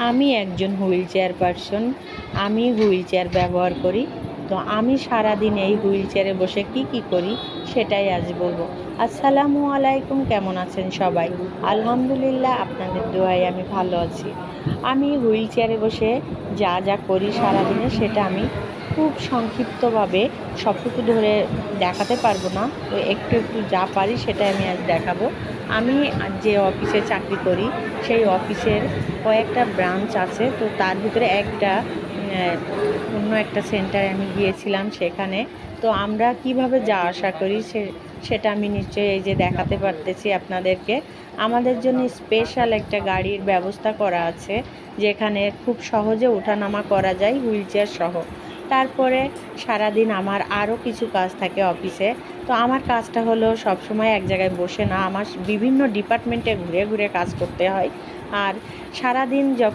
আমি একজন wheel chair person. আমি হুইল চেয়ার ব্যবহার করি। তো আমি সারাদিন এই হুইল চেয়ারে বসে কি করি সেটাই আজ বলবো। আসসালামু আলাইকুম, কেমন আছেন সবাই? আলহামদুলিল্লাহ, আপনাদের দোয়ায় আমি ভালো আছি। আমি হুইল চেয়ারে বসে যা করি সারাদিনে সেটা আমি খুব সংক্ষিপ্তভাবে সবটুকু ধরে দেখাতে পারবো না। তো একটু যা পারি সেটাই আমি আজ দেখাবো। আমি যে অফিসে চাকরি করি সেই অফিসের কয়েকটা ব্রাঞ্চ আছে। তো তার ভিতরে একটা অন্য একটা সেন্টারে আমি গিয়েছিলাম সেখানে। তো আমরা কিভাবে যাওয়া আসা করি সেটা আমি নিশ্চয়ই এই যে দেখাতে পারতেছি আপনাদেরকে। আমাদের জন্য স্পেশাল একটা গাড়ির ব্যবস্থা করা আছে, যেখানে খুব সহজে ওঠানামা করা যায় হুইল চেয়ার সহ। তারপরে সারাদিন আমার আরও কিছু কাজ থাকে অফিসে। তো আমার কাজটা হলো সবসময় এক জায়গায় বসে না, আমার বিভিন্ন ডিপার্টমেন্টে ঘুরে কাজ করতে হয়। আর সারাদিন যখন